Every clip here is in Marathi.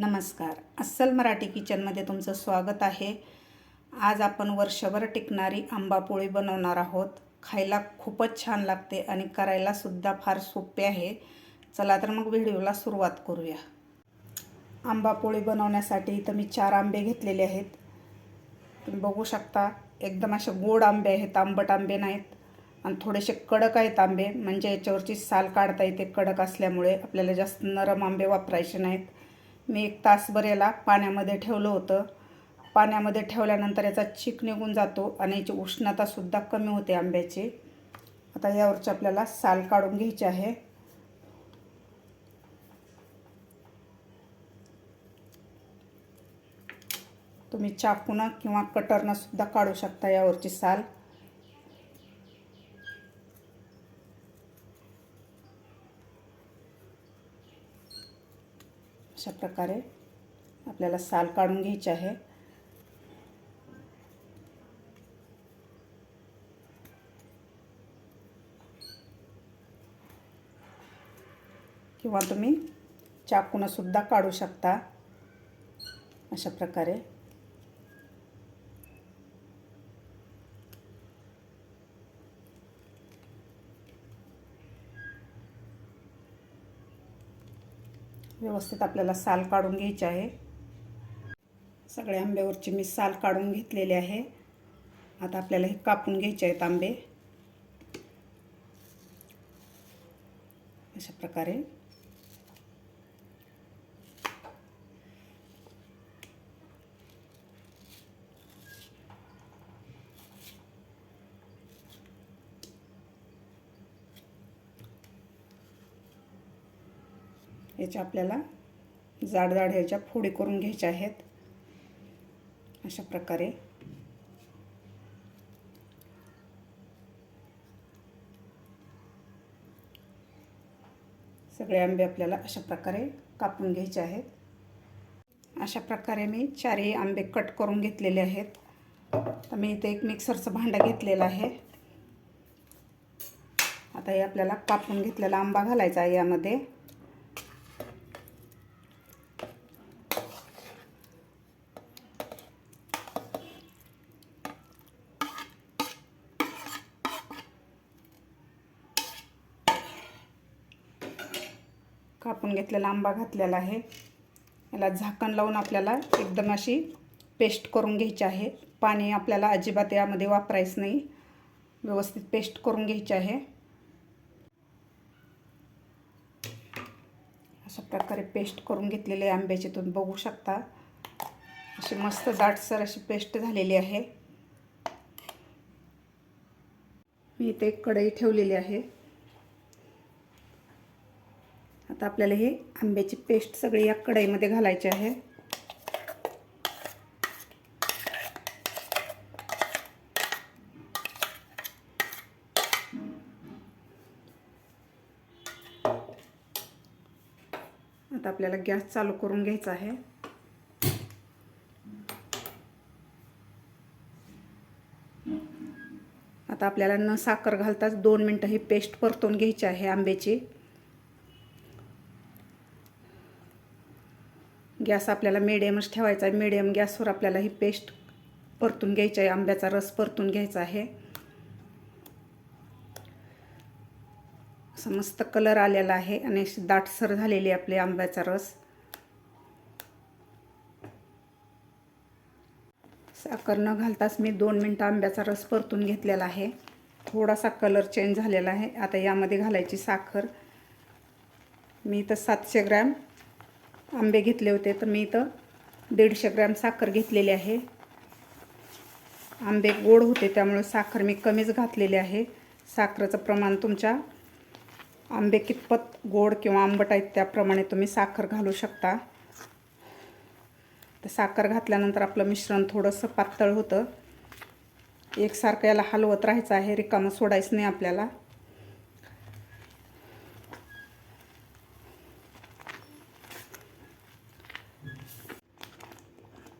नमस्कार. अस्सल मराठी किचनमध्ये तुमचं स्वागत आहे. आज आपण वर्षभर टिकणारी आंबापोळी बनवणार आहोत. खायला खूपच छान लागते आणि करायलासुद्धा फार सोपे आहे. चला तर मग व्हिडिओला सुरुवात करूया. आंबापोळी बनवण्यासाठी इथं मी 4 आंबे घेतलेले आहेत. तुम्ही बघू शकता एकदम असे गोड आंबे आहेत, आंबट आंबे नाहीत आणि थोडेसे कडक आहेत आंबे, म्हणजे याच्यावरची साल काढता येते कडक असल्यामुळे. आपल्याला जास्त नरम आंबे वापरायचे नाहीत. मी 1 तासभर याला पाण्यामध्ये ठेवलं होतं. पाण्यामध्ये ठेवल्यानंतर याचा चीक निघून जातो आणि याची उष्णतासुद्धा कमी होते आंब्याची. आता यावरची आपल्याला साल काढून घ्यायची आहे. तुम्ही चाकूनं किंवा कटरनं सुद्धा काढू शकता यावरची साल. अशा प्रकारे आपल्याला साल काढून घ्यायची आहे. किंवा तुम्ही चाकूनं सुद्धा काढू शकता अशा प्रकारे. व्यवस्थित आपल्याला साल काढून घ्यायची आहे. सगळ्या आंब्यावरची मी साल काढून घेतलेली आहे. आता आपल्याला हे कापून घ्यायचे आहेत आंबे अशा प्रकारे. याच्या आपल्याला जाड जाड ह्याच्या फोडी करून घ्यायच्या आहेत अशा प्रकारे. सगळे आंबे आपल्याला अशा प्रकारे कापून घ्यायचे आहेत. अशा प्रकारे मी 4ही आंबे कट करून घेतलेले आहेत. तर मी इथे एक मिक्सरचं भांडं घेतलेलं आहे. आता हे आपल्याला कापून घेतलेला आंबा घालायचा आहे यामध्ये. कापून घेतलेला आंबा घातलेला आहे. याला झाकण लावून आपल्याला एकदम अशी पेस्ट करून घ्यायची आहे. पाणी आपल्याला अजिबात यामध्ये वापरायचं नाही. व्यवस्थित पेस्ट करून घ्यायची आहे. अशा प्रकारे पेस्ट करून घेतलेले आंब्याची तुम्ही बघू शकता. अशी मस्त दाटसर अशी पेस्ट झालेली आहे. मी इथे एक कढई ठेवलेली आहे. आता आपल्याला हे आंब्याची पेस्ट सगळी या कढईमध्ये घालायची आहे. आता आपल्याला गॅस चालू करून घ्यायचा आहे. आता आपल्याला न साखर घालताच 2 मिनिटं ही पेस्ट परतून घ्यायची आहे आंब्याची. गॅस आपल्याला मिडियमच ठेवायचा आहे. मिडियम गॅसवर आपल्याला ही पेस्ट परतून घ्यायची आहे. आंब्याचा रस परतून घ्यायचा आहे. असा मस्त कलर आलेला आहे आणि अशी दाटसर झालेली आपली आंब्याचा रस. साखर न घालताच मी 2 मिनिटं आंब्याचा रस परतून घेतलेला आहे. थोडासा कलर चेंज झालेला आहे. आता यामध्ये घालायची साखर. मी इथं 700 ग्रॅम आंबे घेतले होते, तर मी इथं 150 ग्रॅम साखर घेतलेली आहे. आंबे गोड होते त्यामुळे साखर मी कमीच घातलेली आहे. साखरेचं प्रमाण तुमच्या आंबे कितपत गोड किंवा आंबट आहेत त्याप्रमाणे तुम्ही साखर घालू शकता. तर साखर घातल्यानंतर आपलं मिश्रण थोडंसं पातळ होतं. एकसारखं याला हलवत राहायचं आहे, रिकामं सोडायचं नाही आपल्याला.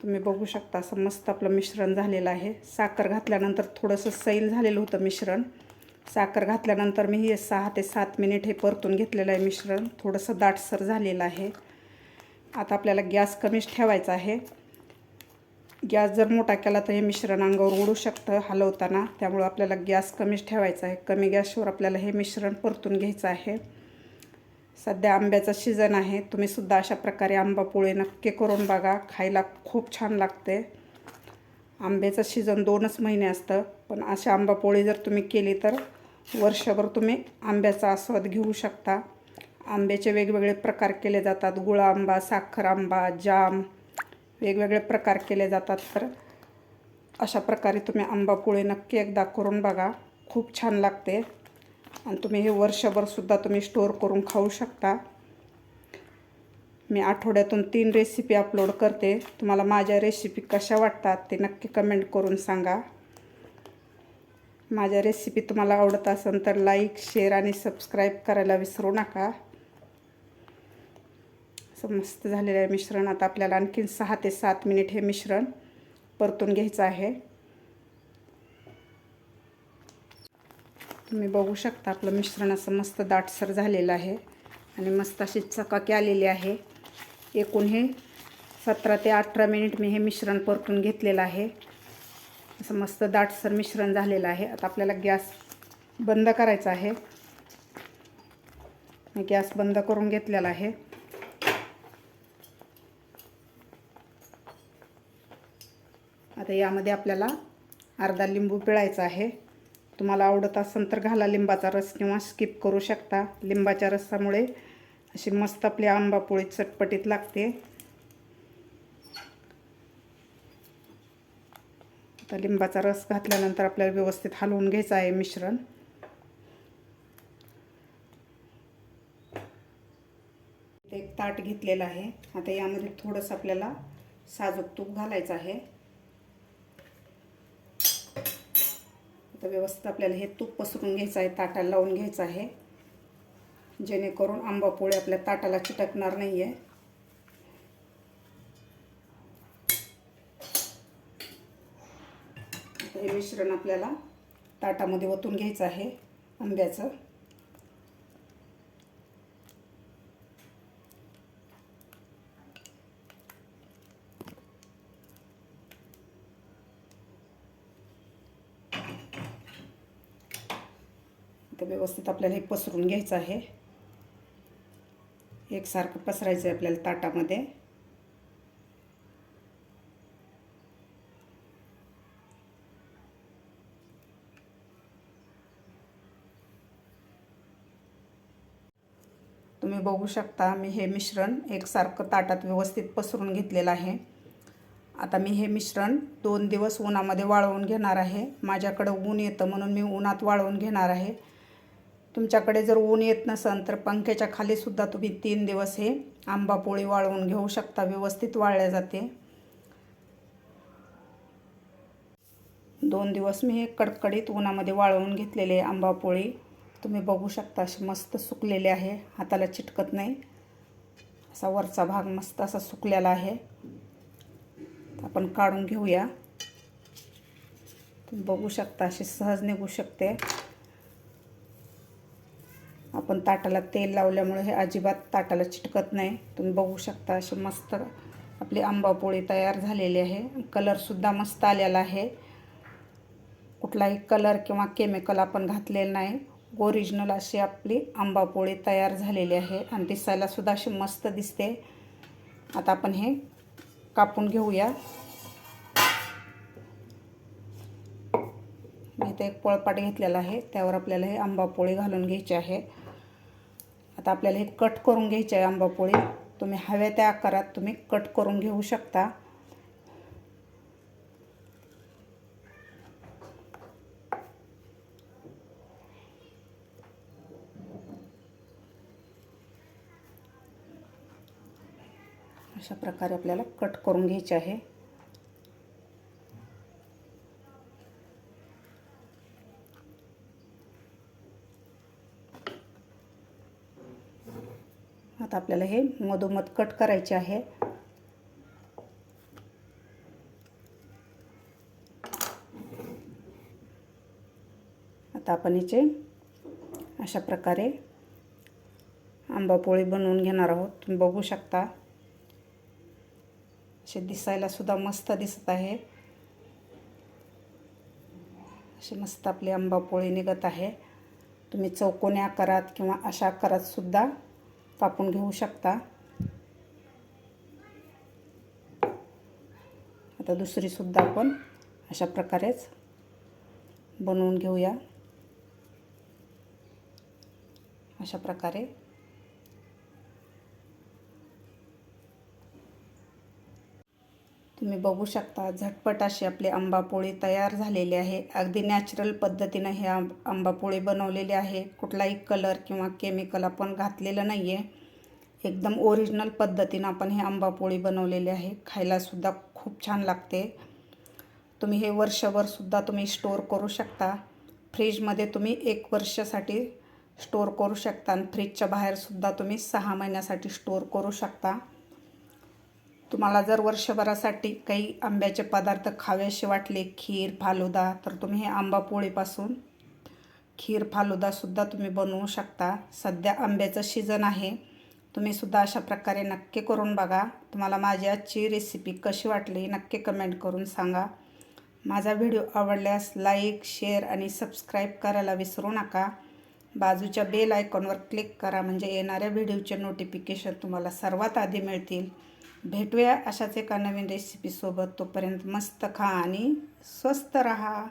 तुम्ही बघू शकता असं मस्त आपलं मिश्रण झालेलं आहे. साखर घातल्यानंतर थोडंसं सैल झालेलं होतं मिश्रण. साखर घातल्यानंतर मी हे 6 ते 7 मिनिट हे परतून घेतलेलं आहे मिश्रण. थोडंसं दाटसर झालेलं आहे. आता आपल्याला गॅस कमीच ठेवायचा आहे. गॅस जर मोठा केला तर हे मिश्रण अंगावर उडू शकतं हलवताना, त्यामुळे आपल्याला गॅस कमीच ठेवायचा आहे. कमी गॅसवर आपल्याला हे मिश्रण परतून घ्यायचं आहे. सध्या आंब्याचा सीझन आहे. तुम्हीसुद्धा अशा प्रकारे आंबा पोळी नक्की करून बघा. खायला खूप छान लागते. आंब्याचं सीझन 2च महिने असतं, पण अशा आंबा पोळी जर तुम्ही केली तर वर्षभर तुम्ही आंब्याचा आस्वाद घेऊ शकता. आंब्याचे वेगवेगळे प्रकार केले जातात. गुळ आंबा, साखर आंबा, जाम, वेगवेगळे प्रकार केले जातात. तर अशा प्रकारे तुम्ही आंबा पोळी नक्की एकदा करून बघा. खूप छान लागते आणि तुम्ही हे वर्षभरसुद्धा तुम्ही स्टोअर करून खाऊ शकता. मी आठवड्यातून 3 रेसिपी अपलोड करते. तुम्हाला माझ्या रेसिपी कशा वाटतात ते नक्की कमेंट करून सांगा. माझ्या रेसिपी तुम्हाला आवडत असेल तर लाईक, शेअर आणि सबस्क्राईब करायला विसरू नका. असं मस्त झालेलं आहे मिश्रण. आता आपल्याला आणखीन 6 ते 7 मिनिट हे मिश्रण परतून घ्यायचं आहे. तुम्ही बघू शकता आपलं मिश्रण असं मस्त दाटसर झालेलं आहे आणि मस्त अशी चकाकी आलेली आहे. एकूण हे 17 ते 18 मिनिट मी हे मिश्रण परतून घेतलेलं आहे. असं मस्त दाटसर मिश्रण झालेलं आहे. आता आपल्याला गॅस बंद करायचा आहे. मी गॅस बंद करून घेतलेला आहे. आता यामध्ये आपल्याला अर्धा लिंबू पिळायचा आहे. तुम्हाला आवडत असेल तर घाला लिंबाचा रस किंवा स्किप करू शकता. लिंबाच्या रसामुळे अशी मस्त आपली आंबा पोळी चटपटीत लागते. आता लिंबाचा रस घातल्यानंतर आपल्याला व्यवस्थित हलवून घ्यायचं आहे मिश्रण. एक ताट घेतलेलं आहे. आता यामध्ये थोडंसं आपल्याला साजूक तूप घालायचं आहे. आता व्यवस्थित आपल्याला हे तूप पसरून घ्यायचं आहे, ताटाला लावून घ्यायचं आहे, जेणेकरून आंबा पोळी आपल्या ताटाला चिटकणार नाही आहे. हे मिश्रण आपल्याला ताटामध्ये ओतून घ्यायचं आहे आंब्याचं. आता व्यवस्थित आपल्याला हे पसरून घ्यायचं आहे. एकसारखं पसरायचं आहे आपल्याला ताटामध्ये. तुम्ही बघू शकता मी हे मिश्रण एकसारखं ताटात व्यवस्थित पसरून घेतलेलं आहे. आता मी हे मिश्रण 2 दिवस उन्हामध्ये वाळवून घेणार आहे. माझ्याकडं ऊन येतं म्हणून मी उन्हात वाळवून घेणार आहे. तुमच्याकडे जर ऊन येत नसेल तर पंख्याच्या खाली सुद्धा तुम्ही 3 दिवस हे आंबा पोळी वाळवून घेऊ शकता. व्यवस्थित वाळल्या जाते. 2 दिवस मी हे कडकडीत उन्हामध्ये वाळवून घेतलेले आंबा पोळी तुम्ही बघू शकता. असे मस्त सुकलेले आहे, हाताला चिटकत नाही. असा वरचा भाग मस्त असा सुकलेला आहे. आपण काढून घेऊया. तुम्ही बघू शकता अशी सहज निघू शकते. आपण ताटाला तेल लावल्यामुळे हे अजिबात ताटाला चिटकत नाही. तुम्ही बघू शकता अशी मस्त आपली आंबा पोळी तयार झालेली आहे. कलरसुद्धा मस्त आलेला आहे. कुठलाही कलर किंवा केमिकल आपण घातलेलं नाही. ओरिजिनल अशी आपली आंबा पोळी तयार झालेली आहे आणि दिसायला सुद्धा अशी मस्त दिसते. आता आपण हे कापून घेऊया. मी इथे एक पोळपाट घेतलेला आहे, त्यावर आपल्याला हे आंबा पोळी घालून घ्यायची आहे. आता आपल्याला हे कट करून घ्यायची आहे आंबा पोळी. तुम्ही हव्या त्या आकारात तुम्ही कट करून घेऊ शकता. अशा प्रकारे आपल्याला कट करून घ्यायचे आहे. आता आपल्याला हे मधोमध कट करायचे आहे. आता आपण याचे अशा प्रकारे आंबा पोळी बनवून घेणार आहोत. तुम्ही बघू शकता असे दिसायला सुद्धा मस्त दिसत आहे. अशी मस्त आपली आंबापोळी निघत आहे. तुम्ही चौकोनी आकारात किंवा अशा आकारात सुद्धा कापून घेऊ शकता. आता दुसरी सुद्धा आपण अशा प्रकारेच बनवून घेऊया. अशा प्रकारे तुम्ही बघू शकता झटपट अशी आपली आंबापोळी तयार झालेली आहे. अगदी नॅचरल पद्धतीने हे आंबापोळी बनवलेली आहे. कुठलाही कलर किंवा केमिकल आपण घातलेलं नाही आहे. एकदम ओरिजिनल पद्धतीने आपण हे आंबापोळी बनवलेली आहे. खायला सुद्धा खूप छान लागते. तुम्ही हे वर्षभर सुद्धा तुम्ही स्टोर करू शकता. फ्रीजमध्ये तुम्ही 1 वर्षासाठी स्टोर करू शकता आणि फ्रीजच्या बाहेर सुद्धा तुम्ही 6 महिन्यासाठी स्टोर करू शकता. तुम्हाला जर वर्षभरासाठी काही आंब्याचे पदार्थ खावेसे वाटले, खीर, फालुदा, तर तुम्ही हे आंबापोळीपासून खीर, फालुदासुद्धा तुम्ही बनवू शकता. सध्या आंब्याचं सीझन आहे. तुम्ही सुद्धा अशा प्रकारे नक्की करून बघा. तुम्हाला माझी आजची रेसिपी कशी वाटली नक्की कमेंट करून सांगा. माझा व्हिडिओ आवडल्यास लाईक, शेअर आणि सबस्क्राईब करायला विसरू नका. बाजूच्या बेल आयकॉनवर क्लिक करा म्हणजे येणाऱ्या व्हिडिओचे नोटिफिकेशन तुम्हाला सर्वात आधी मिळतील. भेटूया अशाच एका नवीन रेसिपीसोबत. तोपर्यंत मस्त खा आणि स्वस्त रहा.